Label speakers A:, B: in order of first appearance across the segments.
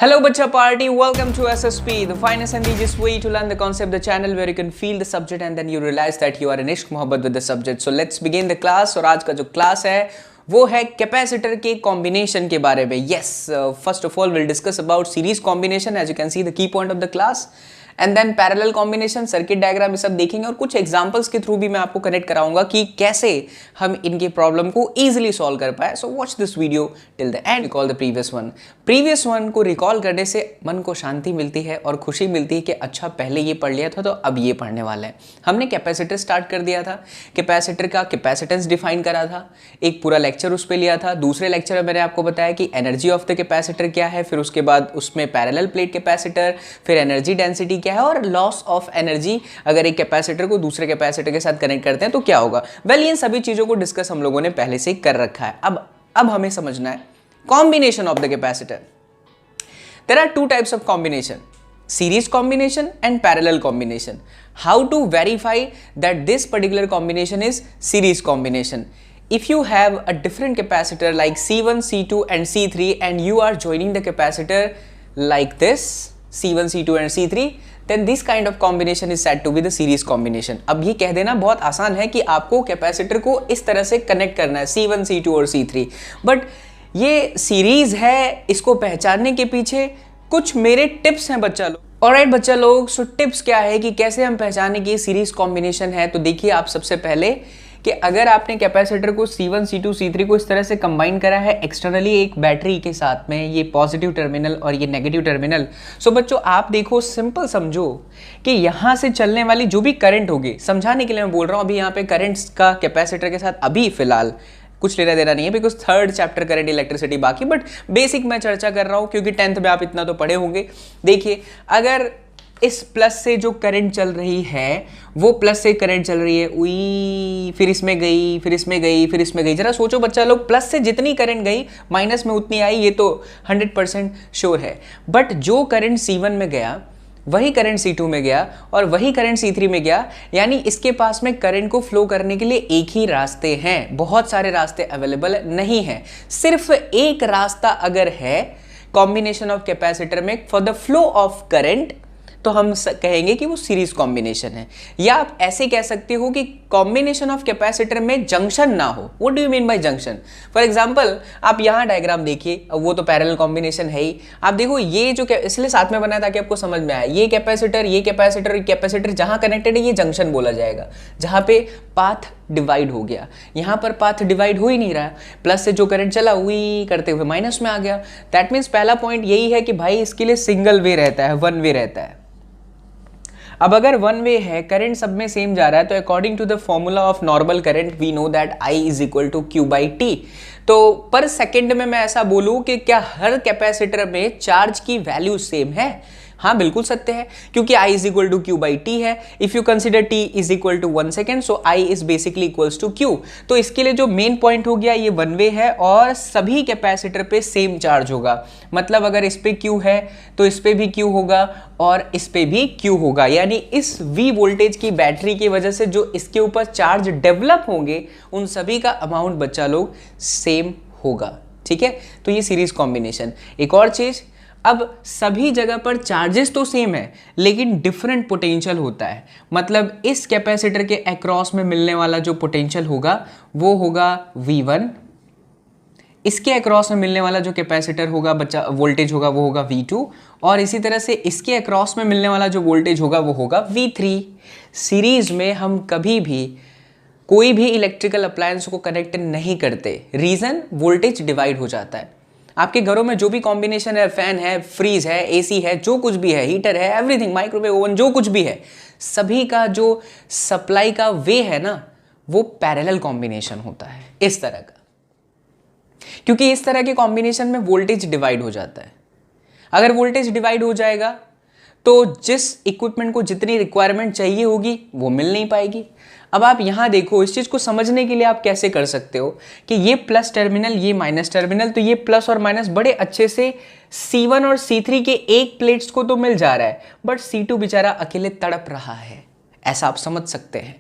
A: Hello Bacha Party, welcome to SSP, the finest and easiest way to learn the concept, the channel where you can feel the subject and then you realize that you are in ishq mohabbat with the subject. So let's begin the class. और आज का जो class है वो है capacitor के combination के बारे में. Yes, first of all we'll discuss about series combination, as you can see the key point of the class. And then parallel combination, circuit diagram, ये सब देखेंगे और कुछ एग्जांपल्स के थ्रू भी मैं आपको कनेक्ट कराऊंगा कि कैसे हम इनके प्रॉब्लम को इजीली सॉल्व कर पाए. So watch this video till the end. Recall the previous one को रिकॉल करने से मन को शांति मिलती है और खुशी मिलती है कि अच्छा पहले ये पढ़ लिया था तो अब ये पढ़ने वाला है. हमने कैपेसिटर स्टार्ट कर दिया था, कैपेसिटर का कैपेसिटेंस डिफाइन करा था, एक पूरा लेक्चर उस पर लिया था. दूसरे लेक्चर में मैंने आपको बताया कि एनर्जी ऑफ द कैपेसिटर क्या है, फिर उसके बाद उसमें पैरेलल प्लेट कैपेसिटर, फिर एनर्जी डेंसिटी क्या है और लॉस ऑफ एनर्जी अगर एक कैपेसिटर को दूसरे कैपेसिटर के साथ कनेक्ट करते हैं तो क्या होगा. वेल, इन सभी चीजों को डिस्कस हम लोगों ने पहले से ही कर रखा है. अब हमें समझना है combination of the capacitor. There are two types of combination, series combination and parallel combination. How to verify that this particular combination is series combination? If you have a different capacitor like C1, C2 and C3 and you are joining the capacitor like this, C1, C2 and C3, then this kind of combination is said to be the series combination. अब ये कह देना बहुत आसान है कि आपको capacitor को इस तरह से कनेक्ट करना है C1, C2 और C3, बट ये सीरीज है, इसको पहचानने के पीछे कुछ मेरे टिप्स हैं बच्चा लोग. ऑलराइट बच्चा लोग, सो टिप्स क्या है कि कैसे हम पहचाने कि सीरीज कॉम्बिनेशन है. तो देखिए आप सबसे पहले कि अगर आपने कैपेसिटर को C1, C2, C3 को इस तरह से कंबाइन करा है एक्सटर्नली एक बैटरी के साथ में, ये पॉजिटिव टर्मिनल और ये नेगेटिव टर्मिनल. सो बच्चों आप देखो, सिंपल समझो कि यहाँ से चलने वाली जो भी करंट होगी, समझाने के लिए मैं बोल रहा हूँ, अभी यहाँ पे करंट्स का कैपेसिटर के साथ अभी फिलहाल कुछ लेना देना नहीं है because third chapter current electricity बाकी, बट बेसिक मैं चर्चा कर रहा हूँ क्योंकि 10th में आप इतना तो पढ़े होंगे. देखिए अगर इस प्लस से जो करंट चल रही है वो प्लस से करंट चल रही है, उई फिर इसमें गई, फिर इसमें गई, फिर इसमें गई. जरा सोचो बच्चा लोग, प्लस से जितनी करंट गई माइनस में उतनी आई, ये तो 100% श्योर है. बट जो करंट C1 में गया वही करंट C2 में गया और वही करंट C3 में गया, यानी इसके पास में करंट को फ्लो करने के लिए एक ही रास्ते हैं, बहुत सारे रास्ते अवेलेबल नहीं हैं. सिर्फ एक रास्ता अगर है कॉम्बिनेशन ऑफ कैपेसिटर में for the flow of current, तो हम कहेंगे कि वो सीरीज कॉम्बिनेशन है. या आप ऐसे कह सकते हो कि कॉम्बिनेशन ऑफ कैपेसिटर में जंक्शन ना हो. What do you mean by junction? For example आप यहाँ डायग्राम देखिए, वो तो पैरेलल कॉम्बिनेशन है ही. आप देखो ये जो इसलिए साथ में बनाया ताकि आपको समझ में आए, ये कैपेसिटर जहां कनेक्टेड है ये जंक्शन बोला जाएगा, जहां पे पाथ डिवाइड हो गया. यहां पर पाथ डिवाइड हो ही नहीं रहा, प्लस से जो करंट चला वही करते हुए माइनस में आ गया. दैट मीन्स पहला पॉइंट यही है कि भाई इसके लिए सिंगल वे रहता है, वन वे रहता है. अब अगर वन वे है, करंट सब में सेम जा रहा है, तो according to the formula of normal current we know that I is equal to Q by T. तो पर सेकेंड में मैं ऐसा बोलूं कि क्या हर कैपेसिटर में चार्ज की वैल्यू सेम है? हाँ बिल्कुल सत्य है, क्योंकि I is equal to Q by T है. If you consider T is equal to 1 second, so I is basically equals to Q. तो इसके लिए जो मेन पॉइंट हो गया, ये वन वे है और सभी कैपेसिटर पे सेम चार्ज होगा. मतलब अगर इस पे Q है तो इस पे भी Q होगा और इस पे भी Q होगा, यानी इस V वोल्टेज की बैटरी की वजह से जो इसके ऊपर चार्ज डेवलप होंगे उन सभी का अमाउंट बच्चा लोग सेम होगा. ठीक है, तो ये सीरीज कॉम्बिनेशन. एक और चीज, अब सभी जगह पर चार्जेस तो सेम है लेकिन डिफरेंट पोटेंशियल होता है. मतलब इस कैपेसिटर के अक्रॉस में मिलने वाला जो पोटेंशियल होगा वो होगा V1, इसके अक्रॉस में मिलने वाला जो कैपेसिटर होगा बच्चा वोल्टेज होगा वो होगा V2, और इसी तरह से इसके अक्रॉस में मिलने वाला जो वोल्टेज होगा वो होगा V3. सीरीज में हम कभी भी कोई भी इलेक्ट्रिकल अप्लायंस को कनेक्ट नहीं करते. रीजन, वोल्टेज डिवाइड हो जाता है. आपके घरों में जो भी कॉम्बिनेशन है, फैन है, फ्रीज है, एसी है, जो कुछ भी है, हीटर है, एवरीथिंग, माइक्रोवेव ओवन, जो कुछ भी है, सभी का जो सप्लाई का वे है ना वो पैरेलल कॉम्बिनेशन होता है इस तरह का, क्योंकि इस तरह के कॉम्बिनेशन में वोल्टेज डिवाइड हो जाता है. अगर वोल्टेज डिवाइड हो जाएगा तो जिस इक्विपमेंट को जितनी रिक्वायरमेंट चाहिए होगी वो मिल नहीं पाएगी. अब आप यहां देखो, इस चीज को समझने के लिए आप कैसे कर सकते हो कि ये प्लस टर्मिनल, ये माइनस टर्मिनल, तो ये प्लस और माइनस बड़े अच्छे से C1 और C3 के एक प्लेट्स को तो मिल जा रहा है, बट C2 बेचारा अकेले तड़प रहा है, ऐसा आप समझ सकते हैं.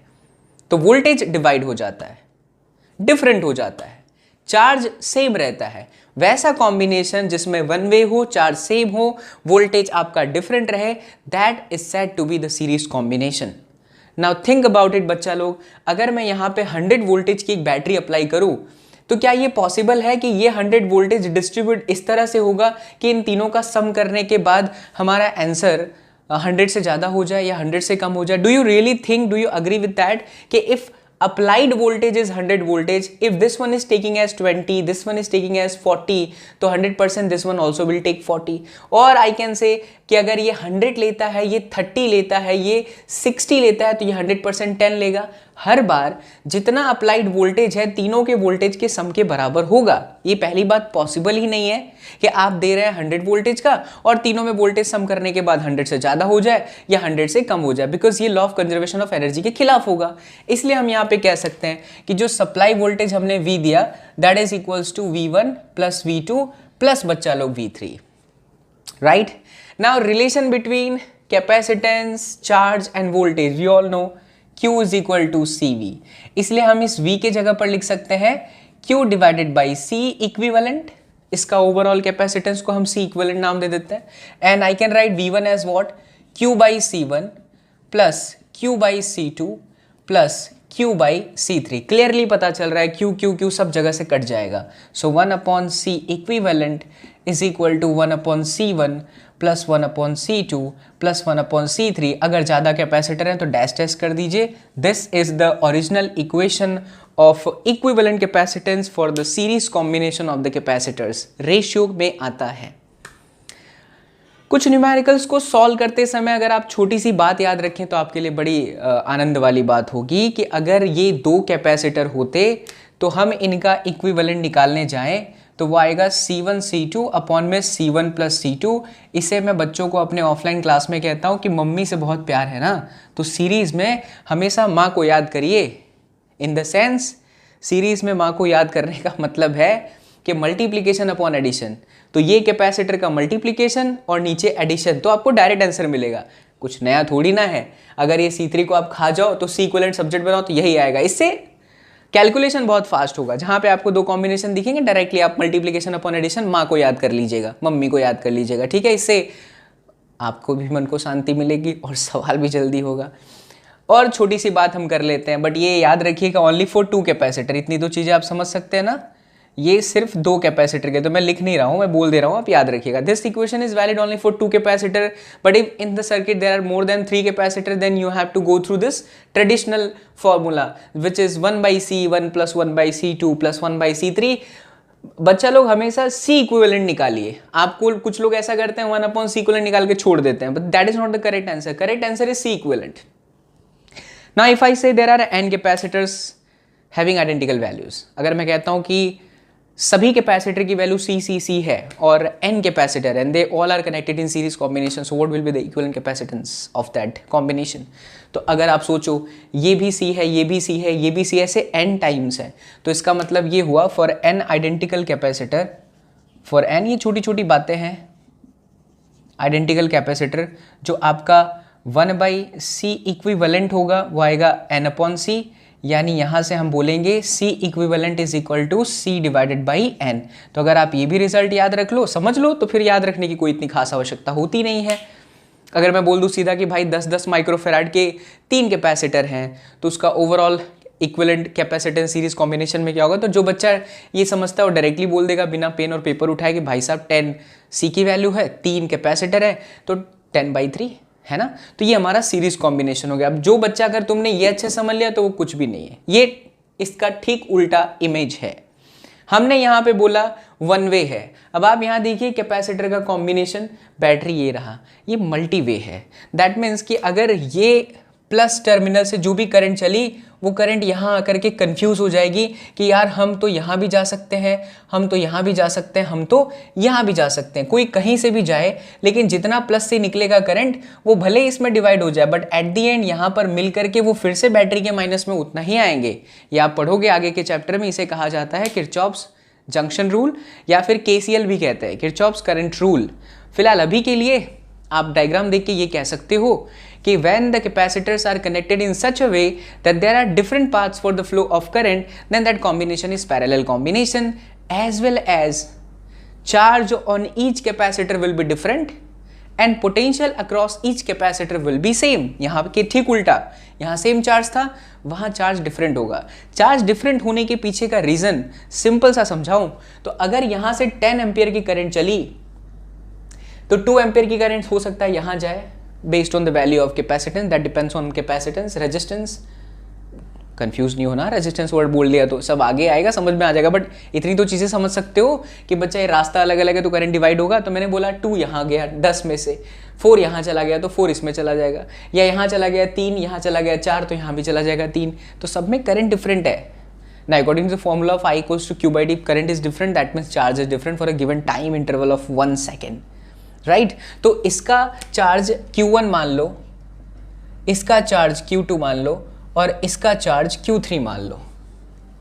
A: तो वोल्टेज डिवाइड हो जाता है, डिफरेंट हो जाता है. चार्ज सेम रहता है। वैसा कॉम्बिनेशन जिसमें वन वे हो, चार्ज सेम हो, वोल्टेज आपका डिफरेंट रहे, that is said to be the series combination. Now think about it बच्चा लोग, अगर मैं यहाँ पे 100 वोल्टेज की एक बैटरी अप्लाई करूँ तो क्या ये पॉसिबल है कि ये 100 वोल्टेज डिस्ट्रीब्यूट इस तरह से होगा कि इन तीनों का सम करने के बाद हमारा आंसर 100 से ज़्यादा हो जाए या 100 से कम हो जाए? Do you really think, do you agree with that कि if applied voltage is 100 voltage, if this one is taking as 20, this one is taking as 40, तो 100% this one also will take 40. और I can say कि अगर ये 100 लेता है, ये 30 लेता है, ये 60 लेता है, तो ये 100% 10 लेगा। हर बार जितना अप्लाइड वोल्टेज है तीनों के वोल्टेज के सम के बराबर होगा। ये पहली बात पॉसिबल ही नहीं है कि आप दे रहे हैं 100 वोल्टेज का और तीनों में वोल्टेज सम करने के बाद 100 से ज़्यादा हो जाए या 100 से कम हो जाए, बिकॉज ये law of conservation of energy के खिलाफ होगा। इसलिए हम यहाँ पे कह सकते हैं कि जो सप्लाई वोल्टेज हमने V दिया that is equals to V1 plus V2 plus बच्चा लोग V3, right. Now relation between capacitance, charge and voltage, we all know Q is equal to CV, इसलिए हम इस V के जगह पर लिख सकते हैं Q divided by C equivalent, इसका ओवरऑल कैपेसिटेंस को हम C इक्विवेलेंट नाम दे देते हैं, and I can write V1 as what, Q by C1 plus Q by C2 plus Q by C3। Clearly पता चल रहा है Q Q Q सब जगह से कट जाएगा, so 1 upon C equivalent is equal to 1 upon C1 plus 1 upon C2 plus 1 upon C3। अगर ज़्यादा कैपेसिटर हैं तो डैश डैश कर दीजिए। This is the original equation of equivalent capacitance for the series combination of the capacitors, ratio में आता है। कुछ न्यूमेरिकल्स को सॉल्व करते समय अगर आप छोटी सी बात याद रखें तो आपके लिए बड़ी आनंद वाली बात होगी कि अगर ये दो कैपेसिटर होते तो हम इनका इक्विवेलेंट निकालने जाएं तो वो आएगा C1 C2 अपॉन में C1 प्लस C2। इसे मैं बच्चों को अपने ऑफलाइन क्लास में कहता हूँ कि मम्मी से बहुत प्यार है ना, तो सीरीज़ में हमेशा माँ को याद करिए। इन द सेंस सीरीज़ में माँ को याद करने का मतलब है कि मल्टीप्लिकेशन अपॉन एडिशन, तो ये कैपेसिटर का मल्टीप्लिकेशन और नीचे एडिशन, तो आपको डायरेक्ट आंसर मिलेगा। कुछ नया थोड़ी ना है, अगर ये C3 को आप खा जाओ तो C इक्विवेलेंट सब्जेक्ट बनाओ तो यही आएगा। इससे कैलकुलेशन बहुत फास्ट होगा। जहाँ पे आपको दो कॉम्बिनेशन दिखेंगे डायरेक्टली आप मल्टीप्लिकेशन अपॉन एडिशन माँ को याद कर लीजिएगा, मम्मी को याद कर लीजिएगा, ठीक है। इससे आपको भी मन को शांति मिलेगी और सवाल भी जल्दी होगा। और छोटी सी बात हम कर लेते हैं, बट ये याद रखिएगा ओनली फॉर 2 कैपेसिटर। इतनी दो चीज़ें आप समझ सकते हैं ना, ये सिर्फ 2 कैपेसिटर के, तो मैं लिख नहीं रहा हूँ, मैं बोल दे रहा हूँ, आप याद रखिएगा। This equation is valid only for 2 capacitor, but if in the circuit there are more than 3 capacitor then you have to go through this traditional formula which is 1 by C1 plus 1 by C2 plus 1 by C3। बच्चा लोग हमेशा C equivalent निकालिए। आपको कुछ लोग ऐसा करते हैं 1 अपॉन C इक्विवेलेंट निकाल के छोड़ देते हैं, but that is not the correct answer. Correct answer is C equivalent. Now if I say there are n capacitors having identical values, अगर मैं कहता हूँ कि सभी कैपेसिटर की वैल्यू C है और n capacitor and they all are connected in series combination, so what will be the equivalent capacitance of that combination. तो अगर आप सोचो ये भी C है, ये भी C है, ये भी C, ऐसे n टाइम्स है, तो इसका मतलब ये हुआ for n identical capacitor, for n ये छोटी छोटी बातें हैं, आइडेंटिकल कैपेसिटर जो आपका 1 बाई C इक्विवेलेंट होगा वो आएगा n अपॉन C, यानी यहाँ से हम बोलेंगे C equivalent is equal to C divided by n। तो अगर आप ये भी रिजल्ट याद रख लो, समझ लो, तो फिर याद रखने की कोई इतनी खास आवश्यकता होती नहीं है। अगर मैं बोल दूँ सीधा कि भाई 10-10 माइक्रोफेराड के 3 कैपेसिटर हैं तो उसका overall equivalent capacitance series combination में क्या होगा, तो जो बच्चा ये समझता है वो डायरेक्टली बोल देगा बिना पेन और पेपर उठाए कि भाई साहब 10 C की वैल्यू है, 3 कैपेसिटर है तो 10/3 है ना। तो ये हमारा सीरीज कॉम्बिनेशन हो गया। अब जो बच्चा अगर तुमने ये अच्छे समझ लिया तो वो कुछ भी नहीं है, ये इसका ठीक उल्टा इमेज है। हमने यहाँ पे बोला 1 वे है, अब आप यहाँ देखिए कैपेसिटर का कॉम्बिनेशन, बैटरी ये रहा, ये मल्टी वे है। दैट मीन्स कि अगर ये प्लस टर्मिनल से जो भी करंट चली वो करंट यहाँ आकर के कंफ्यूज हो जाएगी कि यार हम तो यहाँ भी जा सकते हैं, हम तो यहाँ भी जा सकते हैं, हम तो यहाँ भी जा सकते हैं। कोई कहीं से भी जाए लेकिन जितना प्लस से निकलेगा करंट वो भले इसमें डिवाइड हो जाए, बट एट दी एंड यहाँ पर मिल करके वो फिर से बैटरी के माइनस में उतना ही आएंगे। ये आप पढ़ोगे आगे के चैप्टर में, इसे कहा जाता है किरचॉफ्स जंक्शन रूल या फिर KCL भी कहते हैं, किरचॉफ्स करंट रूल। फिलहाल अभी के लिए आप डायग्राम देख के ये कह सकते हो कि when the capacitors are connected in such a way that there are different paths for the flow of current, then that combination is parallel combination, as well as charge on each capacitor will be different and potential across each capacitor will be same. यहाँ के ठीक उल्टा, यहाँ same charge था, वहाँ charge different होगा. Charge different होने के पीछे का रीज़न सिंपल सा समझाऊं तो अगर यहाँ से 10 एम्पियर की करंट चली तो 2 एम्पियर की करंट हो सकता है यहाँ जाए based on the value of capacitance. That depends on capacitance. Resistance, confuse नहीं होना, रेजिस्टेंस वर्ड बोल दिया तो सब आगे आएगा, समझ में आ जाएगा. बट इतनी तो चीज़ें समझ सकते हो कि बच्चा ये रास्ता अलग अलग है तो करंट डिवाइड होगा. तो मैंने बोला 2 यहाँ गया 10 में से, 4 यहाँ चला गया तो 4 इसमें चला जाएगा, या यहाँ चला गया 3, यहाँ चला गया 4 तो यहाँ भी चला जाएगा 3. तो सब में करंट डिफरेंट है ना. According to the formula of I = Q/D, current is different, that means charge is different for a given time interval of 1 second. Right. तो इसका चार्ज Q1 मान लो, इसका चार्ज Q2 मान लो और इसका चार्ज Q3 मान लो.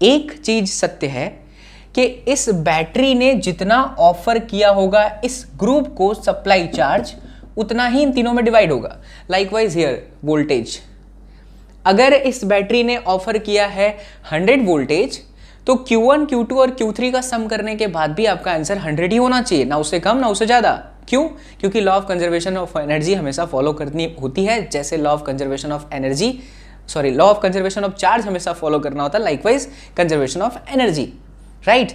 A: एक चीज सत्य है कि इस बैटरी ने जितना ऑफर किया होगा इस ग्रुप को सप्लाई चार्ज, उतना ही इन तीनों में डिवाइड होगा. लाइकवाइज हियर वोल्टेज, अगर इस बैटरी ने ऑफर किया है 100 वोल्टेज तो Q1, Q2 और Q3 का सम करने के बाद भी आपका आंसर 100 ही होना चाहिए, ना उससे कम ना उससे ज़्यादा. क्यों? क्योंकि law of conservation of energy हमेशा फॉलो करनी होती है, जैसे law of conservation of energy, sorry law of conservation of charge हमेशा फॉलो करना होता है, likewise conservation of energy. Right.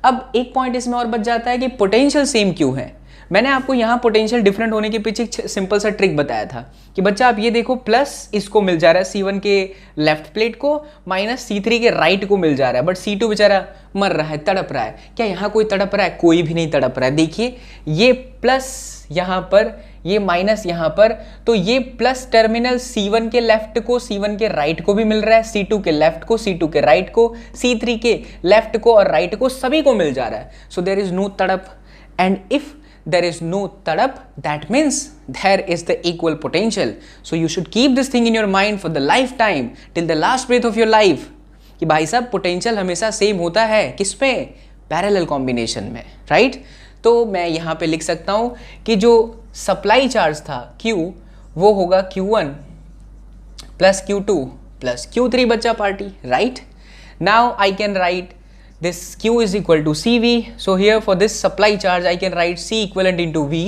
A: अब एक पॉइंट इसमें और बच जाता है कि पोटेंशियल सेम क्यों है. मैंने आपको यहाँ पोटेंशियल डिफरेंट होने के पीछे एक सिंपल सा ट्रिक बताया था कि बच्चा आप ये देखो, प्लस इसको मिल जा रहा है C1 के लेफ्ट प्लेट को, माइनस C3 के राइट को मिल जा रहा है, बट C2 बेचारा मर रहा है, तड़प रहा है. क्या यहाँ कोई तड़प रहा है? कोई भी नहीं तड़प रहा है. देखिए ये प्लस यहाँ पर, ये माइनस यहाँ पर, तो ये प्लस टर्मिनल C1 के लेफ्ट को C1 के राइट को भी मिल रहा है, C2 के लेफ्ट को C2 के राइट को, C3 के लेफ्ट को और राइट को, सभी को मिल जा रहा है. सो देयर इज नो तड़प. And if there is no तड़प, that means there is the equal potential. So you should keep this thing in your mind for the lifetime till the last breath of your life कि भाई साहब potential हमेशा same होता है किस पे? Parallel combination में. राइट. तो मैं यहाँ पे लिख सकता हूँ कि जो सप्लाई चार्ज था Q, वो होगा Q1 plus Q2 plus Q3 बच्चा party. Right. Now I can right this Q is equal to CV. So here for this supply charge I can write C equivalent into V,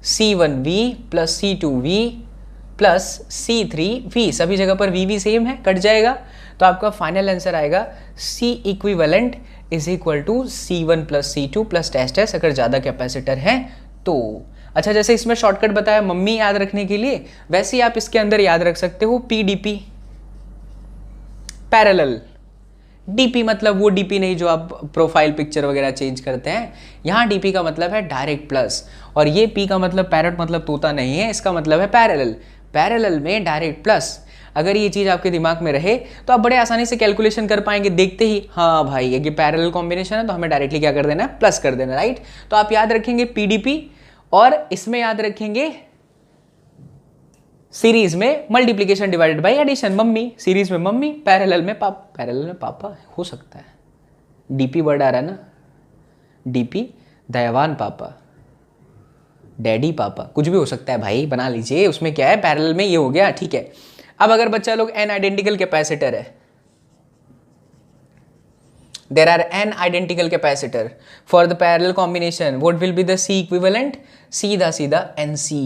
A: C1V plus C2V plus C3V. सभी जगह पर VV same है, cut जाएगा तो आपका final answer आएगा C equivalent is equal to C1 plus C2 plus dash dash, अगर ज़्यादा कैपेसिटर है तो. अच्छा, जैसे इसमें शॉर्टकट बताया मम्मी याद रखने के लिए, वैसे ही आप इसके अंदर याद रख सकते हो PDP, पैरेलल. डीपी मतलब वो डीपी नहीं जो आप प्रोफाइल पिक्चर वगैरह चेंज करते हैं. यहाँ डीपी का मतलब है डायरेक्ट प्लस, और ये पी का मतलब पैरेट मतलब तोता नहीं है, इसका मतलब है पैरेलल. पैरेलल में डायरेक्ट प्लस. अगर ये चीज़ आपके दिमाग में रहे तो आप बड़े आसानी से कैलकुलेशन कर पाएंगे देखते ही. हाँ भाई ये पैरेलल कॉम्बिनेशन है तो हमें डायरेक्टली क्या कर देना है? प्लस कर देना. राइट. तो आप याद रखेंगे पीडीपी और इसमें याद रखेंगे सीरीज में multiplication divided by addition. Mummy series में मम्मी, पैरेलल में पापा. पैरेलल में पापा हो सकता है, डीपी वर्ड आ रहा है ना, डीपी दयावान पापा, डैडी पापा, कुछ भी हो सकता है भाई, बना लीजिए. उसमें क्या है, पैरेलल में ये हो गया. ठीक है. अब अगर बच्चा लोग n आइडेंटिकल कैपेसिटर है, there are n identical capacitor for the parallel combination, what will be the C equivalent? सीधा सीधा NC.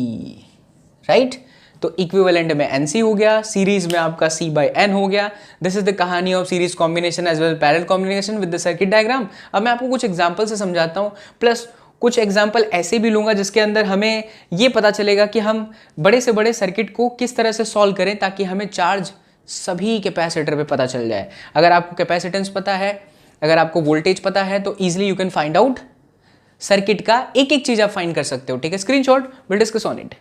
A: राइट. तो इक्विवेलेंट में NC हो गया, सीरीज में आपका C/N हो गया. दिस इज द कहानी of series combination as well parallel combination with the circuit diagram. अब मैं आपको कुछ एग्जांपल से समझाता हूँ, प्लस कुछ एग्जांपल ऐसे भी लूंगा जिसके अंदर हमें ये पता चलेगा कि हम बड़े से बड़े सर्किट को किस तरह से सॉल्व करें ताकि हमें चार्ज सभी कैपेसिटर पे पता चल जाए. अगर आपको कैपेसिटेंस पता है, अगर आपको वोल्टेज पता है तो easily you can find out circuit का एक एक चीज आप फाइंड कर सकते हो. ठीक है. Screenshot, will discuss on it.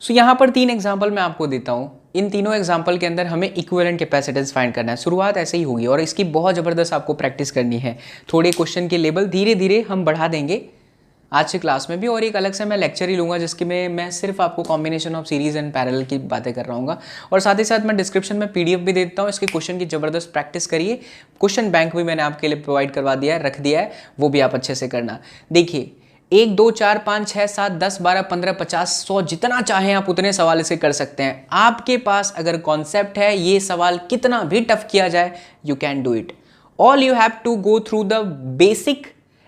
A: So यहाँ पर 3 एग्जाम्पल मैं आपको देता हूँ. इन तीनों एग्जाम्पल के अंदर हमें इक्विवेलेंट कैपेसिटेंस फाइंड करना है. शुरुआत ऐसे ही होगी और इसकी बहुत ज़बरदस्त आपको प्रैक्टिस करनी है. थोड़े क्वेश्चन के लेवल धीरे धीरे हम बढ़ा देंगे आज से क्लास में भी, और एक अलग से मैं लेक्चर ही लूँगा जिसके में मैं सिर्फ आपको combination of series and parallel की बातें कर रहा हूँ. और साथ ही साथ मैं डिस्क्रिप्शन में PDF भी दे देता हूँ. इसके क्वेश्चन की ज़बरदस्त प्रैक्टिस करिए. क्वेश्चन बैंक भी मैंने आपके लिए प्रोवाइड करवा दिया है, रख दिया है, वो भी आप अच्छे से करना. देखिए 1 2 4 5 6 7 10 12 15 50 100 जितना चाहें आप उतने सवाल इसे कर सकते हैं। आपके पास अगर कॉन्सेप्ट है, ये सवाल कितना भी टफ किया जाए, you can do it. All you have to go through the basic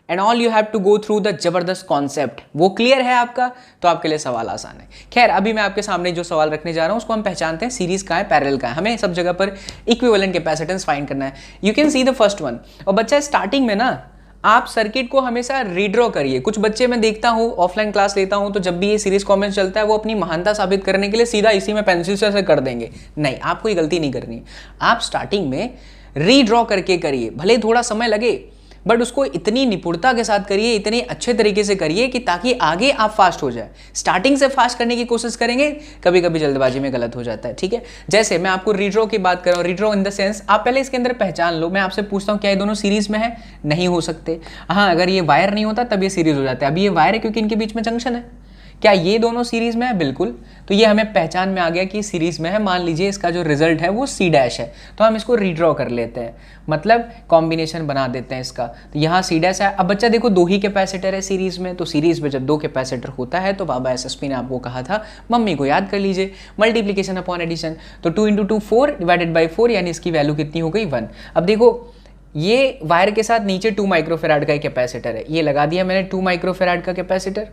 A: and all you have to go through the जबरदस्त कॉन्सेप्ट। वो क्लियर है आपका तो आपके लिए सवाल आसान है। खैर, अभी मैं आपके सामने जो सवाल रखने जा रहा हूं उसको हम पहचानते हैं सीरीज का है, पैरेलल का है। हमें सब जगह पर इक्विवेलेंट कैपेसिटेंस फाइंड करना है। You can see the first one. और बच्चा स्टार्टिंग में ना आप सर्किट को हमेशा रीड्रॉ करिए। कुछ बच्चे मैं देखता हूँ, ऑफलाइन क्लास लेता हूँ, तो जब भी ये सीरीज कॉम्बिनेशन चलता है वो अपनी महानता साबित करने के लिए सीधा इसी में पेंसिल से कर देंगे। नहीं, आपको ये गलती नहीं करनी। आप स्टार्टिंग में रीड्रॉ करके करिए, भले थोड़ा समय लगे, बट उसको इतनी निपुणता के साथ करिए, इतने अच्छे तरीके से करिए कि ताकि आगे आप फास्ट हो जाए। स्टार्टिंग से फास्ट करने की कोशिश करेंगे, कभी कभी जल्दबाजी में गलत हो जाता है। ठीक है, जैसे मैं आपको रीड्रॉ की बात कर रहा हूँ, रीड्रॉ इन द सेंस आप पहले इसके अंदर पहचान लो। मैं आपसे पूछता हूँ क्या ये दोनों सीरीज में है? नहीं हो सकते। हाँ, अगर ये वायर नहीं होता तब ये सीरीज हो जाता है। अभी ये वायर है क्योंकि इनके बीच में जंक्शन है। क्या ये दोनों सीरीज में है? बिल्कुल। तो ये हमें पहचान में आ गया कि सीरीज में है। मान लीजिए इसका जो रिजल्ट है वो C डैश है, तो हम इसको रीड्रॉ कर लेते हैं, मतलब कॉम्बिनेशन बना देते हैं इसका। तो यहाँ C डैश है। अब बच्चा देखो, 2 ही कैपेसिटर है सीरीज में, तो सीरीज में जब 2 कैपेसिटर होता है तो बाबा SSP ने आपको कहा था, मम्मी को याद कर लीजिए, मल्टीप्लीकेशन अपॉन एडिशन। तो 2 × 2 4 डिवाइडेड बाई 4, यानी इसकी वैल्यू कितनी हो गई? 1। अब देखो, ये वायर के साथ नीचे 2 माइक्रोफेराड का कैपेसिटर है, ये लगा दिया मैंने 2 माइक्रोफेराड का कैपेसिटर,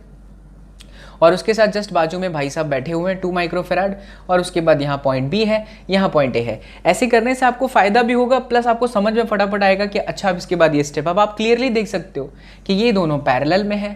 A: और उसके साथ जस्ट बाजू में भाई साहब बैठे हुए हैं 2 माइक्रोफेराड, और उसके बाद यहाँ पॉइंट B है, यहाँ पॉइंट A है। ऐसे करने से आपको फायदा भी होगा, प्लस आपको समझ में फटाफट आएगा कि अच्छा अब इसके बाद ये स्टेप। अब आप क्लियरली देख सकते हो कि ये दोनों पैरेलल में है,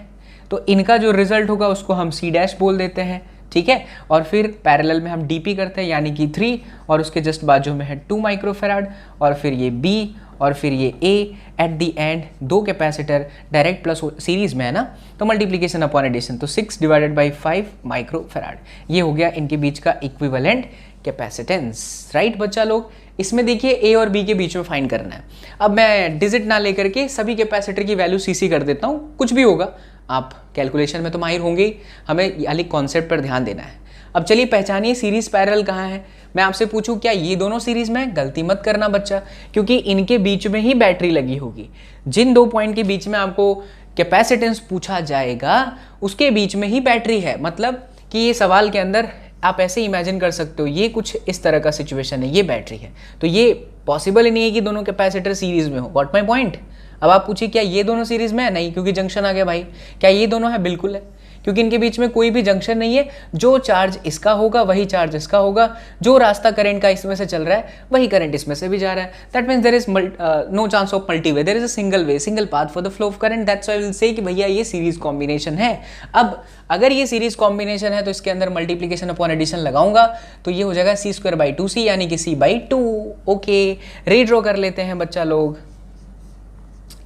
A: तो इनका जो रिजल्ट होगा उसको हम C डैश बोल देते हैं। ठीक है, और फिर पैरेलल में हम DP करते हैं, यानी कि 3, और उसके जस्ट बाजू में है 2 माइक्रोफेराड, और फिर ये B, और फिर ये A। Eight the and 2 capacitor direct plus series में है ना, तो मल्टीप्लीकेशन अपॉन एडिशन, तो 6 डिवाइडेड बाई 5 माइक्रोफेराड। ये हो गया इनके बीच का इक्विवेलेंट कैपेसिटेंस। राइट बच्चा लोग, इसमें देखिए A और B के बीच में फाइंड करना है। अब मैं डिजिट ना लेकर के सभी कैपेसिटर की वैल्यू CC कर देता हूँ, कुछ भी होगा। आप कैलकुलेशन में तो माहिर होंगे ही, हमें खाली कॉन्सेप्ट पर ध्यान देना है। अब चलिए पहचानिए सीरीज पैरेलल कहाँ है। मैं आपसे पूछूं क्या ये दोनों सीरीज में? गलती मत करना बच्चा, क्योंकि इनके बीच में ही बैटरी लगी होगी। जिन 2 पॉइंट के बीच में आपको कैपेसिटेंस पूछा जाएगा उसके बीच में ही बैटरी है। मतलब कि ये सवाल के अंदर आप ऐसे इमेजिन कर सकते हो, ये कुछ इस तरह का सिचुएशन है, ये बैटरी है, तो ये पॉसिबल ही नहीं है कि दोनों कैपेसिटर सीरीज में हो। What my point? अब आप पूछिए क्या ये दोनों सीरीज में है? नहीं, क्योंकि जंक्शन आ गया भाई। क्या ये दोनों है? बिल्कुल है, क्योंकि इनके बीच में कोई भी जंक्शन नहीं है। जो चार्ज इसका होगा वही चार्ज इसका होगा, जो रास्ता करंट का इसमें से चल रहा है वही करंट इसमें से भी जा रहा है। That means there is no chance of multi way, there is a single way, single path for the flow of current. That's why I will say कि भैया ये सीरीज कॉम्बिनेशन है। अब अगर ये सीरीज कॉम्बिनेशन है तो इसके अंदर मल्टीप्लीकेशन अपॉन एडिशन लगाऊंगा तो ये हो जाएगा C²/2C, यानी कि C/2। ओके, रीड्रॉ कर लेते हैं बच्चा लोग।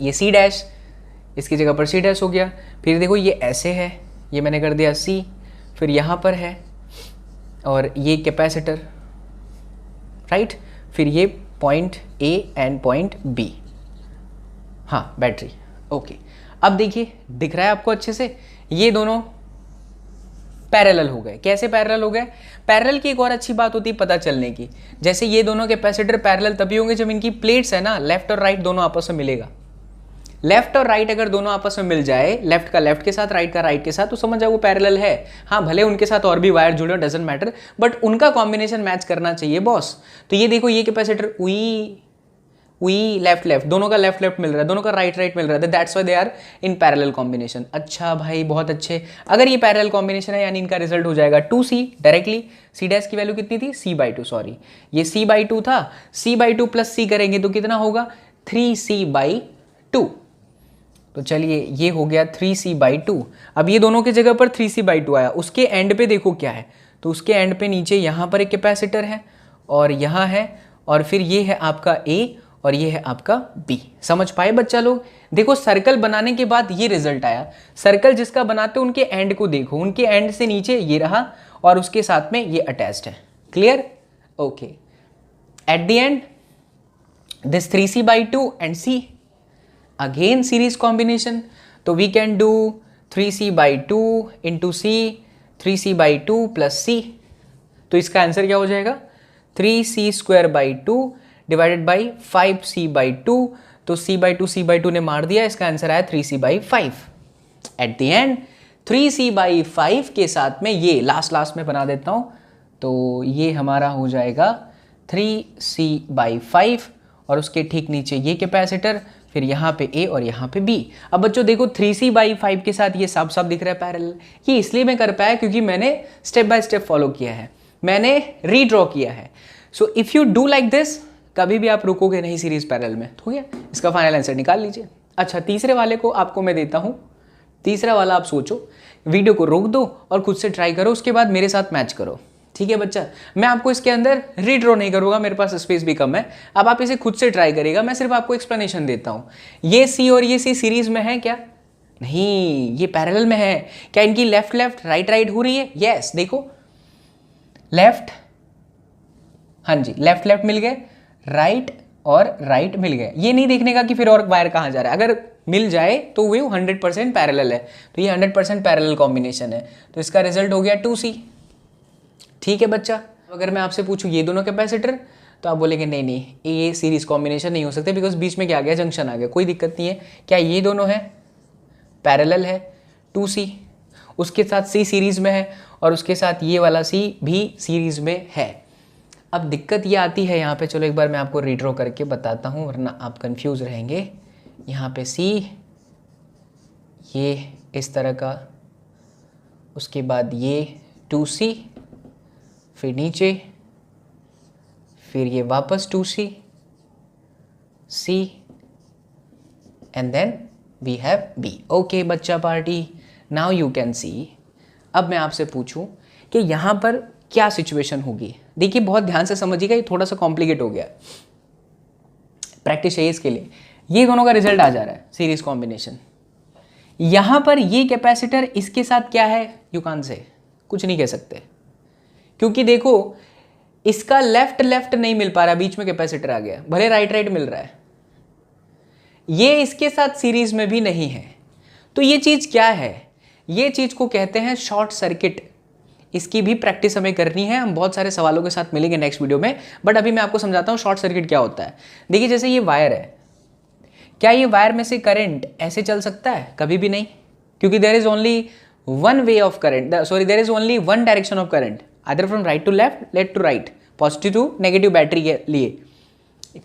A: ये C डैश, इसकी जगह पर C डैश हो गया। फिर देखो ये ऐसे है, ये मैंने कर दिया C, फिर यहाँ पर है और ये कैपेसिटर, राइट। फिर ये point A and point B, हाँ बैटरी। ओके, अब देखिए दिख रहा है आपको अच्छे से, ये दोनों पैरेलल हो गए। कैसे पैरेलल हो गए? पैरेलल की एक और अच्छी बात होती है पता चलने की, जैसे ये दोनों कैपेसिटर पैरेलल तभी होंगे जब इनकी प्लेट्स है ना, लेफ्ट और राइट दोनों आपस में मिलेगा। लेफ्ट और राइट अगर दोनों आपस में मिल जाए, लेफ्ट का लेफ्ट के साथ, राइट का राइट के साथ, तो समझ जाओ वो पैरेलल है। हाँ, भले उनके साथ और भी वायर जुड़े, डजंट मैटर, बट उनका कॉम्बिनेशन मैच करना चाहिए बॉस। तो ये देखो ये कैपेसिटर उई लेफ्ट लेफ्ट, दोनों का लेफ्ट लेफ्ट मिल रहा है, दोनों का राइट राइट मिल रहा है, that's why they are in parallel combination. अच्छा भाई, बहुत अच्छे। अगर ये पैरेलल कॉम्बिनेशन है यानी इनका रिजल्ट हो जाएगा 2C डायरेक्टली। C डैश की वैल्यू कितनी थी? C/2, सॉरी ये C/2 था। C/2 प्लस C करेंगे तो कितना होगा? 3C/2। तो चलिए ये हो गया 3C/2। अब ये दोनों की जगह पर 3C/2 आया। उसके एंड पे देखो क्या है, तो उसके एंड पे नीचे यहाँ पर एक कैपेसिटर है और यहाँ है, और फिर ये है आपका A और ये है आपका B। समझ पाए बच्चा लोग? देखो सर्कल बनाने के बाद ये रिजल्ट आया। सर्कल जिसका बनाते हो उनके एंड को देखो, उनके एंड से नीचे ये रहा और उसके साथ में ये अटैच्ड है। Clear? Okay, at the end this 3C/2 and C again series combination, तो we can do 3C/2 into C, 3C/2 plus C। तो इसका आंसर क्या हो जाएगा? 3C²/2 divided by 5C/2। तो C/2 ने मार दिया, इसका आंसर आया 3C/5। At the end 3c/5 के साथ में ये लास्ट में बना देता हूँ, तो ये हमारा हो जाएगा 3c/5 और उसके ठीक नीचे ये कैपेसिटर, फिर यहाँ पे A और यहाँ पे B। अब बच्चों देखो 3c/5 के साथ ये सब दिख रहा है पैरेलल। ये इसलिए मैं कर पाया क्योंकि मैंने स्टेप बाय स्टेप फॉलो किया है, मैंने रीड्रॉ किया है। So if you do like this, कभी भी आप रुकोगे नहीं सीरीज पैरेलल में। हो गया, इसका फाइनल आंसर निकाल लीजिए। अच्छा, तीसरे वाले को आपको मैं देता हूँ। तीसरा वाला आप सोचो, वीडियो को रोक दो और खुद से ट्राई करो, उसके बाद मेरे साथ मैच करो। ठीक है बच्चा, मैं आपको इसके अंदर रीड्रॉ नहीं करूँगा, मेरे पास स्पेस भी कम है। अब आप इसे खुद से ट्राई करिएगा, मैं सिर्फ आपको एक्सप्लेनेशन देता हूँ। ये C और ये C सीरीज में है क्या? नहीं, ये पैरेलल में है। क्या इनकी लेफ्ट लेफ्ट राइट राइट हो रही है? यस, देखो लेफ्ट, हाँ जी लेफ्ट लेफ्ट मिल गए, राइट और राइट मिल गए। ये नहीं देखने का कि फिर और वायर कहाँ जा रहा है, अगर मिल जाए तो वे 100% पैरेलल है, तो ये 100% पैरेलल कॉम्बिनेशन है, तो इसका रिजल्ट हो गया 2C। ठीक है बच्चा, अगर मैं आपसे पूछूं ये दोनों कैपेसिटर, तो आप बोलेंगे नहीं नहीं ये सीरीज कॉम्बिनेशन नहीं हो सकते, बिकॉज बीच में क्या आ गया, जंक्शन आ गया। कोई दिक्कत नहीं है। क्या ये दोनों है पैरेलल है 2C, उसके साथ C सीरीज में है और उसके साथ ये वाला C भी सीरीज में है। अब दिक्कत ये आती है यहाँ पे, चलो एक बार मैं आपको रीड्रॉ करके बताता हूँ वरना आप कंफ्यूज रहेंगे। यहाँ पे C ये इस तरह का, उसके बाद ये 2C, फिर नीचे, फिर ये वापस 2C, C and then we have B। Okay बच्चा party, now you can see. अब मैं आपसे पूछूं कि यहाँ पर क्या सिचुएशन होगी। देखिए बहुत ध्यान से समझिएगा, ये थोड़ा सा कॉम्प्लिकेट हो गया, प्रैक्टिस चाहिए इसके लिए। ये दोनों का रिजल्ट आ जा रहा है सीरीज कॉम्बिनेशन। यहाँ पर ये कैपेसिटर इसके साथ क्या है, यू कांट से, कुछ नहीं कह सकते, क्योंकि देखो इसका लेफ्ट लेफ्ट नहीं मिल पा रहा, बीच में कैपेसिटर आ गया, भले राइट राइट मिल रहा है। ये इसके साथ सीरीज में भी नहीं है, तो ये चीज क्या है, ये चीज को कहते हैं शॉर्ट सर्किट। इसकी भी प्रैक्टिस हमें करनी है, हम बहुत सारे सवालों के साथ मिलेंगे नेक्स्ट वीडियो में, बट अभी मैं आपको समझाता हूं शॉर्ट सर्किट क्या होता है। देखिए जैसे ये वायर है, क्या ये वायर में से करंट ऐसे चल सकता है? कभी भी नहीं, क्योंकि there is only one way of current, sorry there is only one direction of current, either from right to left, left to right, positive to negative battery के लिए।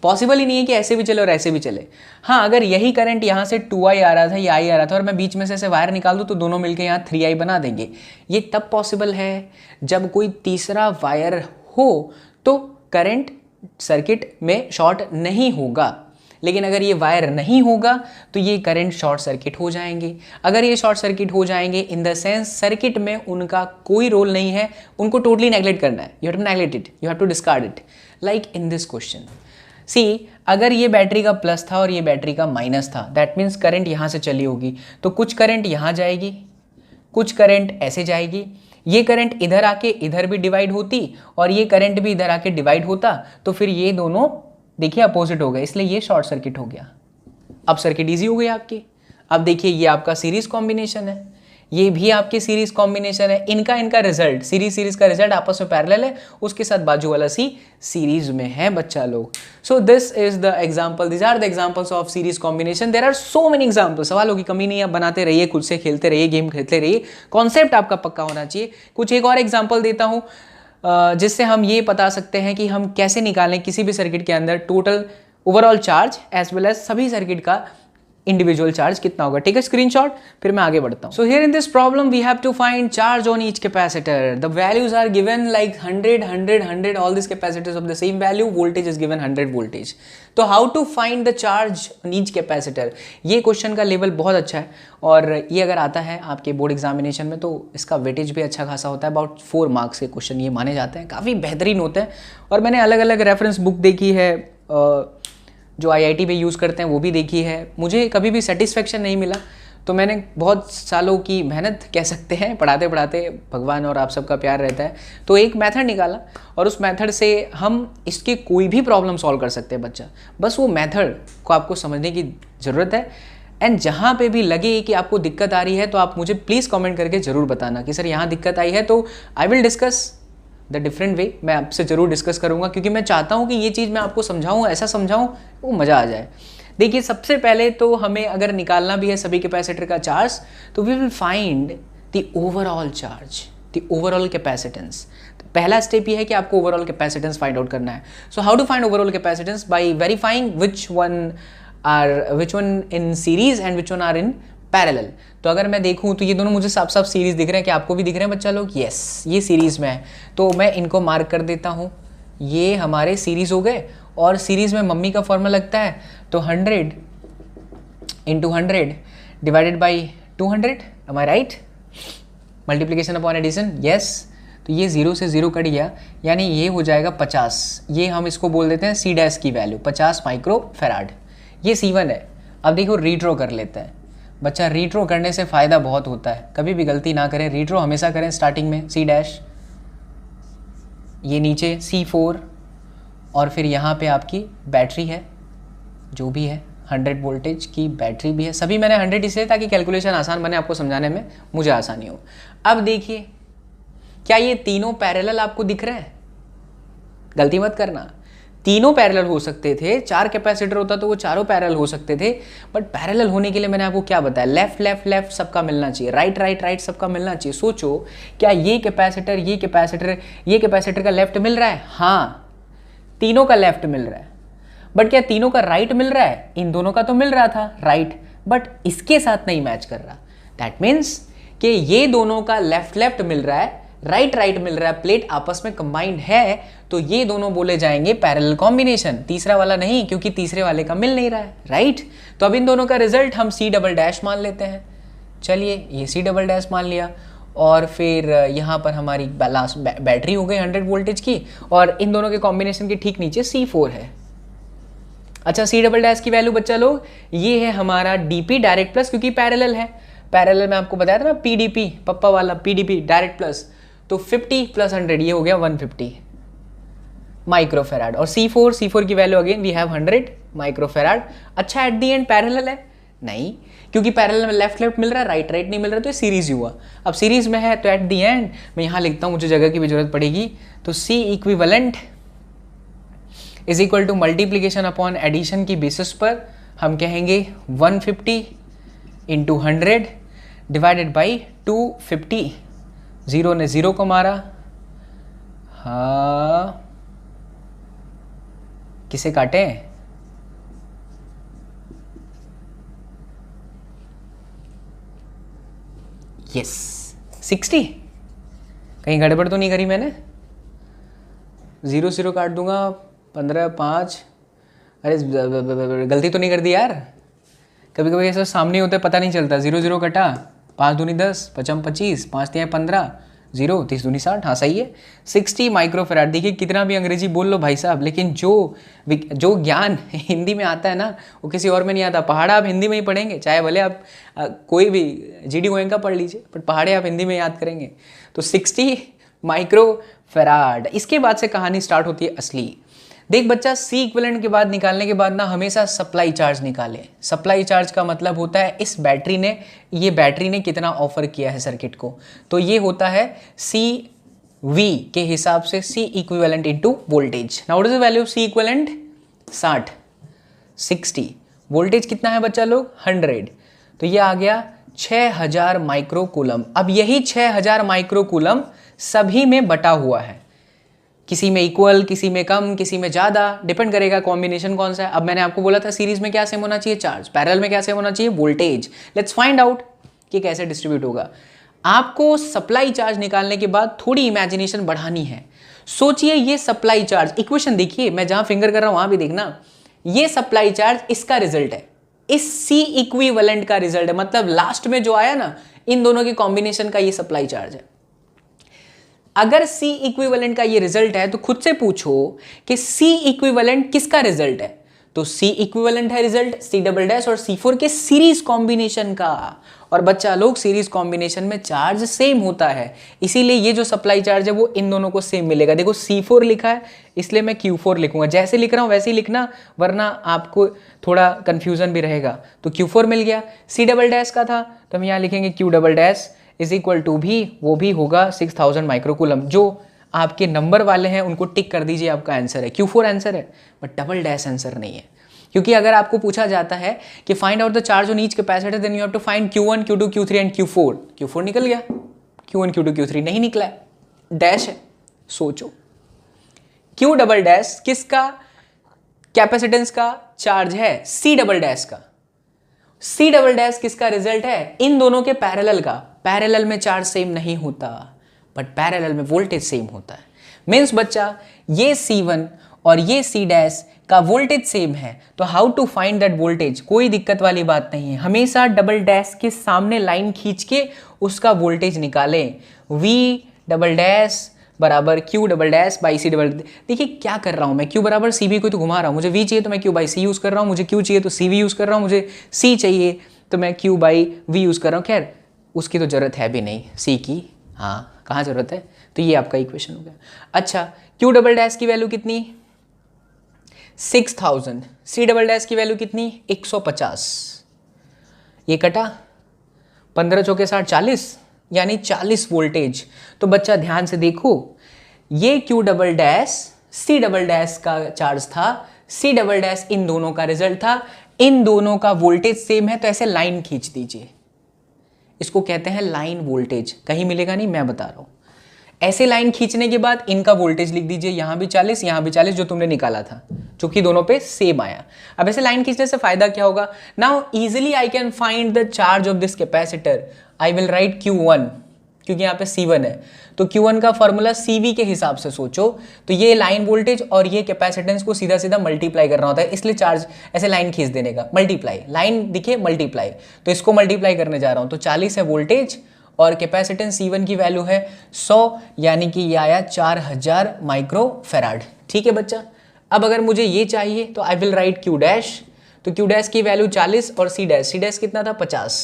A: पॉसिबल ही नहीं है कि ऐसे भी चले और ऐसे भी चले। हाँ, अगर यही करंट यहाँ से 2I आ रहा था, या I आ रहा था, और मैं बीच में से ऐसे वायर निकाल दूँ तो दोनों मिलकर यहाँ 3I बना देंगे। ये तब पॉसिबल है जब कोई तीसरा वायर हो तो करंट सर्किट में शॉर्ट नहीं होगा। लेकिन अगर ये वायर नहीं होगा तो ये करंट शॉर्ट सर्किट हो जाएंगे। अगर ये शॉर्ट सर्किट हो जाएंगे इन द सेंस सर्किट में उनका कोई रोल नहीं है, उनको टोटली नेग्लेक्ट करना है। You have to neglect it, you have to discard it, like in this question. See, अगर ये बैटरी का प्लस था और ये बैटरी का माइनस था, दैट मीन्स करंट यहाँ से चली होगी, तो कुछ करंट यहाँ जाएगी, कुछ करंट ऐसे जाएगी। ये करंट इधर आके इधर भी डिवाइड होती और ये करंट भी इधर आके डिवाइड होता, तो फिर ये दोनों देखिए अपोजिट हो गए, इसलिए ये शॉर्ट सर्किट हो गया। अब सर्किट ईजी हो गई आपकी। अब देखिए ये आपका सीरीज कॉम्बिनेशन है, ये भी आपकी सीरीज कॉम्बिनेशन है, इनका रिजल्ट सीरीज का रिजल्ट आपस में पैरेलल है, उसके साथ बाजू वाला सी सीरीज में है बच्चा लोग। So this is the example, this are the examples of series combination. There are so many examples. सवालों की कमी नहीं, आप बनाते रहिए, खुद से खेलते रहिए, गेम खेलते रहिए, कॉन्सेप्ट आपका पक्का होना चाहिए। कुछ एक और एग्जाम्पल देता हूँ जिससे हम ये बता सकते हैं कि हम कैसे निकालें किसी भी सर्किट के अंदर total overall charge as well as सभी सर्किट का इंडिविजुअल चार्ज कितना होगा। टेक अ स्क्रीनशॉट, फिर मैं आगे बढ़ता हूँ। So here in this problem we have to find charge on each capacitor. The values are given like 100 all this capacitors of the same value, voltage is given 100 voltage. तो how to find the charge on each capacitor, ये question का level बहुत अच्छा है और ये अगर आता है आपके बोर्ड एग्जामिनेशन में तो इसका वेटेज भी अच्छा खासा होता है। अबाउट 4 मार्क्स के क्वेश्चन ये माने जाते हैं, काफ़ी बेहतरीन होते हैं। और मैंने अलग अलग रेफरेंस बुक देखी है जो IIT पे यूज़ करते हैं, वो भी देखी है। मुझे कभी भी सेटिस्फेक्शन नहीं मिला, तो मैंने बहुत सालों की मेहनत कह सकते हैं, पढ़ाते पढ़ाते भगवान और आप सबका प्यार रहता है, तो एक मेथड निकाला और उस मेथड से हम इसके कोई भी प्रॉब्लम सॉल्व कर सकते हैं बच्चा। बस वो मेथड को आपको समझने की ज़रूरत है। एंड जहाँ पे भी लगे कि आपको दिक्कत आ रही है तो आप मुझे प्लीज़ कमेंट करके ज़रूर बताना कि सर यहाँ दिक्कत आई है, तो I will discuss the different way. मैं आपसे ज़रूर डिस्कस करूँगा क्योंकि मैं चाहता हूँ कि ये चीज़ मैं आपको समझाऊँ, ऐसा समझाऊँ वो मज़ा आ जाए। देखिए सबसे पहले तो हमें अगर निकालना भी है सभी कैपेसिटर का चार्ज, तो we will find the overall charge, the overall capacitance. पहला स्टेप ये है कि आपको ओवरऑल कैपेसिटेंस फाइंड आउट करना है। So how to find overall capacitance? By verifying which one in series and which one are in parallel. तो अगर मैं देखूं तो ये दोनों मुझे साफ साफ सीरीज दिख रहे हैं, क्या आपको भी दिख रहे हैं बच्चा लोग? यस, ये सीरीज में है, तो मैं इनको मार्क कर देता हूं। ये हमारे सीरीज हो गए, और सीरीज में मम्मी का फॉर्मूला लगता है, तो 100 into 100 divided by 200, am I right? Multiplication upon addition, yes. तो ये 0 से 0 कट गया, यानी ये हो जाएगा 50। ये हम इसको बोल देते हैं सी डैश की वैल्यू 50 माइक्रो फैराड। ये C1 है। अब देखो रीड्रॉ कर लेते हैं बच्चा। रीड्रॉ करने से फ़ायदा बहुत होता है, कभी भी गलती ना करें, रीड्रॉ हमेशा करें स्टार्टिंग में। C डैश, ये नीचे C4, और फिर यहाँ पे आपकी बैटरी है, जो भी है 100 वोल्टेज की बैटरी भी है। सभी मैंने 100 इसलिए ताकि कैलकुलेशन आसान बने, आपको समझाने में मुझे आसानी हो। अब देखिए, क्या ये तीनों पैरेलल आपको दिख रहे हैं? गलती मत करना, तीनों पैरेलल हो सकते थे। 4 कैपेसिटर होता तो वो चारों पैरेलल हो सकते थे, बट पैरेलल होने के लिए मैंने आपको क्या बताया? लेफ्ट लेफ्ट लेफ्ट सबका मिलना चाहिए, राइट राइट राइट सबका मिलना चाहिए। सोचो, क्या ये कैपेसिटर ये कैपेसिटर ये कैपेसिटर का लेफ्ट मिल रहा है? हाँ, तीनों का लेफ्ट मिल रहा है, बट क्या तीनों का राइट मिल रहा है? इन दोनों का तो मिल रहा था राइट, बट इसके साथ नहीं मैच कर रहा। दैट मीन्स कि ये दोनों का लेफ्ट लेफ्ट मिल रहा है, राइट राइट मिल रहा है, प्लेट आपस में कंबाइंड है, तो ये दोनों बोले जाएंगे पैरेलल कॉम्बिनेशन। तीसरा वाला नहीं, क्योंकि तीसरे वाले का मिल नहीं रहा है, राइट? तो अब इन दोनों का रिजल्ट हम C डबल डैश मान लेते हैं। चलिए, ये C डबल डैश मान लिया, और फिर यहाँ पर हमारी लास्ट बैटरी हो गई 100 वोल्टेज की, और इन दोनों के कॉम्बिनेशन के ठीक नीचे C4 है। अच्छा, C डबल डैश की वैल्यू बच्चा लोग, ये है हमारा DP डायरेक्ट प्लस, क्योंकि पैरेलल है। पैरेलल में आपको बताया था ना, PDP पप्पा वाला PDP डायरेक्ट प्लस, तो 50 प्लस 100 ये हो गया 150 माइक्रोफेराड। और C4 की value again we have 100 microfarad. अच्छा, एट दी एंड पैरेलल है? नहीं, क्योंकि पैरेलल में लेफ्ट लेफ्ट मिल रहा है, राइट राइट नहीं मिल रहा, तो ये सीरीज हुआ। अब सीरीज में है तो एट दी एंड मैं यहाँ लिखता हूँ, मुझे जगह की भी जरूरत पड़ेगी, तो C equivalent is equal to multiplication upon addition की बेसिस पर हम कहेंगे 150 इंटू 100 डिवाइडेड बाई 250। 0 ने 0 को मारा, हाँ, किसे काटे? यस, 60। कहीं गड़बड़ तो नहीं करी मैंने? 0 0 काट दूंगा, 15 5, अरे गलती तो नहीं कर दी यार? कभी कभी ऐसा सामने होता है, पता नहीं चलता। 0 0 कटा, 5 दूनी 10, 5 25, 5 3 15, 0 30 दूनी 60, हाँ सही है। 60 माइक्रोफेराड। देखिए कितना भी अंग्रेजी बोल लो भाई साहब, लेकिन जो ज्ञान हिंदी में आता है ना, वो किसी और में नहीं आता। पहाड़ा आप हिंदी में ही पढ़ेंगे, चाहे भले आप कोई भी GD गोयनका पढ़ लीजिए, बट पहाड़े आप हिंदी में याद करेंगे। तो 60 माइक्रोफेराड। इसके बाद से कहानी स्टार्ट होती है असली। देख बच्चा, C इक्विवेलेंट के बाद निकालने के बाद ना हमेशा सप्लाई चार्ज निकाले। सप्लाई चार्ज का मतलब होता है इस बैटरी ने, ये बैटरी ने कितना ऑफर किया है सर्किट को, तो ये होता है CV के हिसाब से C equivalent into voltage. Now what is the value of C equivalent? 60 voltage कितना है बच्चा लोग? 100, तो ये आ गया 6000 माइक्रोकूलम। अब यही 6000 माइक्रोकूलम सभी में बटा हुआ है, किसी में इक्वल, किसी में कम, किसी में ज़्यादा, डिपेंड करेगा कॉम्बिनेशन कौन सा है। अब मैंने आपको बोला था सीरीज में क्या सेम होना चाहिए? चार्ज। पैरेलल में क्या सेम होना चाहिए? वोल्टेज। लेट्स फाइंड आउट कि कैसे डिस्ट्रीब्यूट होगा। आपको सप्लाई चार्ज निकालने के बाद थोड़ी इमेजिनेशन बढ़ानी है। सोचिए, ये सप्लाई चार्ज इक्वेशन देखिए, मैं जहां फिंगर कर रहा हूं वहां भी देखना, ये सप्लाई चार्ज इसका रिजल्ट है, इस C इक्विवेलेंट का रिजल्ट है, मतलब लास्ट में जो आया ना, इन दोनों के कॉम्बिनेशन का ये सप्लाई चार्ज है। अगर C इक्विवेलेंट का ये रिजल्ट है तो खुद से पूछो कि C इक्विवेलेंट किसका रिजल्ट है? तो C इक्विवेलेंट है रिजल्ट C डबल डैश और C4 के सीरीज कॉम्बिनेशन का। और बच्चा लोग, सीरीज कॉम्बिनेशन में चार्ज सेम होता है, इसीलिए ये जो सप्लाई चार्ज है वो इन दोनों को सेम मिलेगा। देखो C4 लिखा है, इसलिए मैं Q4 लिखूंगा, जैसे लिख रहा हूं वैसे ही लिखना, वरना आपको थोड़ा कंफ्यूजन भी रहेगा। तो Q4 मिल गया। C डबल डैश का था तो हम यहाँ लिखेंगे Q double dash is equal to भी, वो भी होगा 6000 माइक्रोकूलम। जो आपके नंबर वाले हैं उनको टिक कर दीजिए, आपका आंसर है। Q4 आंसर है, बट डबल डैश आंसर नहीं है, क्योंकि अगर आपको पूछा जाता है कि find out the charge on each capacitor, then you have to find Q1, Q2, Q3 and Q4. Q4 निकल गया, Q1, Q2, Q3 नहीं निकला है, डैश है. सोचो Q डबल डैश किसका कैपेसिटेंस का चार्ज है? C डबल डैश का. C डबल डैश किसका रिजल्ट है? इन दोनों के पैरेलल का. पैरेलल में चार्ज सेम नहीं होता, बट पैरेलल में वोल्टेज सेम होता है. मीन्स बच्चा ये C1 और ये C डैश का वोल्टेज सेम है, तो how to find that voltage? कोई दिक्कत वाली बात नहीं है. हमेशा डबल डैश के सामने लाइन खींच के उसका वोल्टेज निकालें. V डबल डैश बराबर Q double dash by C double. देखिए क्या कर रहा हूँ मैं, Q बराबर CV को तो घुमा रहा हूँ. मुझे V चाहिए तो मैं Q बाई C यूज़ कर रहा हूँ, मुझे Q चाहिए तो CV यूज़ कर रहा हूँ, मुझे C चाहिए तो मैं Q बाई V यूज़ कर रहा हूँ. खैर उसकी तो ज़रूरत है भी नहीं C की, हाँ कहाँ ज़रूरत है. तो ये आपका इक्वेशन हो गया. अच्छा Q डबल डैश की वैल्यू कितनी? 6000. C डबल डैश की वैल्यू कितनी? 150. ये कटा 15 चौके 60, 40, यानी 40 वोल्टेज. तो बच्चा ध्यान से देखो, ये Q double dash C double dash का चार्ज था, C डबल डैश इन दोनों का रिजल्ट था, इन दोनों का वोल्टेज सेम है, तो ऐसे लाइन खींच दीजिए. इसको कहते हैं लाइन वोल्टेज. कहीं मिलेगा नहीं, मैं बता रहा हूं. ऐसे लाइन खींचने के बाद इनका वोल्टेज लिख दीजिए, यहां भी 40, यहां भी 40, जो तुमने निकाला था, चूंकि दोनों पे सेम आया. अब ऐसे लाइन खींचने से फायदा क्या होगा? Now easily I can find the charge of this capacitor. I will right Q1, क्योंकि यहाँ पे C1 है, तो Q1 का फॉर्मूला CV के हिसाब से सोचो. तो ये लाइन वोल्टेज और ये कैपेसिटेंस को सीधा सीधा मल्टीप्लाई करना होता है, इसलिए चार्ज ऐसे लाइन खींच देने का. मल्टीप्लाई, लाइन दिखे मल्टीप्लाई, तो इसको मल्टीप्लाई करने जा रहा हूँ. तो 40 है वोल्टेज और कैपेसिटेंस C1 की वैल्यू है 100, यानी कि ये आया 4000 माइक्रो फेराड. ठीक है बच्चा. अब अगर मुझे ये चाहिए तो आई विल राइट Q डैश. तो Q डैश की वैल्यू 40 और C डैश कितना था? 50.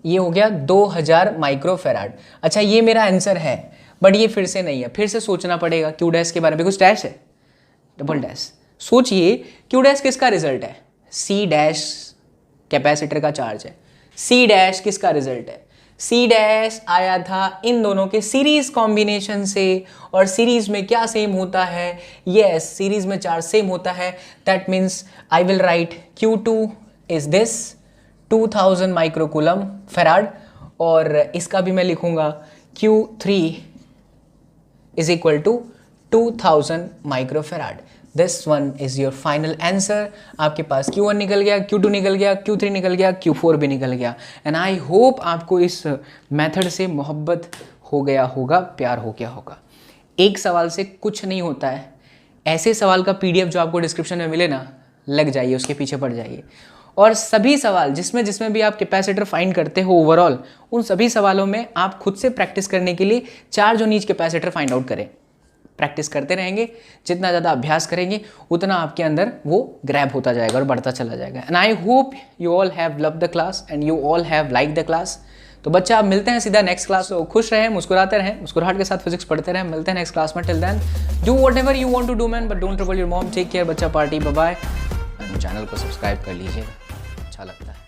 A: ये हो गया 2000 माइक्रो फेराड. अच्छा ये मेरा आंसर है, बट ये फिर से नहीं है, फिर से सोचना पड़ेगा Q डैश के बारे में. कुछ डैश है, डबल डैश. सोचिए Q डैश किसका रिजल्ट है? C डैश कैपेसिटर का चार्ज है. C डैश किसका रिजल्ट है? C डैश आया था इन दोनों के सीरीज कॉम्बिनेशन से. और सीरीज में क्या सेम होता है? यस, सीरीज में चार्ज सेम होता है. That means I will write Q2 is this 2000 microcoulomb farad, और इसका भी मैं लिखूंगा Q3 is equal to 2000 microfarad. This one is your final answer. आपके पास Q1 निकल गया, Q2 निकल गया, Q3 निकल गया, Q4 भी निकल गया. एंड आई होप आपको इस मेथड से मोहब्बत हो गया होगा, प्यार हो गया होगा. एक सवाल से कुछ नहीं होता है. ऐसे सवाल का PDF जो आपको डिस्क्रिप्शन में मिले ना, लग जाइए, उसके पीछे पड़ जाइए. और सभी सवाल जिसमें भी आप कैपेसिटर फाइंड करते हो ओवरऑल, उन सभी सवालों में आप खुद से प्रैक्टिस करने के लिए charge on each capacitor find out करें. प्रैक्टिस करते रहेंगे, जितना ज़्यादा अभ्यास करेंगे उतना आपके अंदर वो ग्रैब होता जाएगा और बढ़ता चला जाएगा. And I hope you all have love the class and you all have like the class. तो बच्चा, आप मिलते हैं सीधा नेक्स्ट क्लास. तो खुश रहें, मुस्कुराते रहें, मुस्कुराहट के साथ फिजिक्स पढ़ते रहें. मिलते हैं नेक्स्ट क्लास में. Till then do whatever you want to do man, but don't trouble your mom. Take care बच्चा. Party, bye bye. चैनल को सब्सक्राइब कर लीजिएगा, अच्छा लगता है.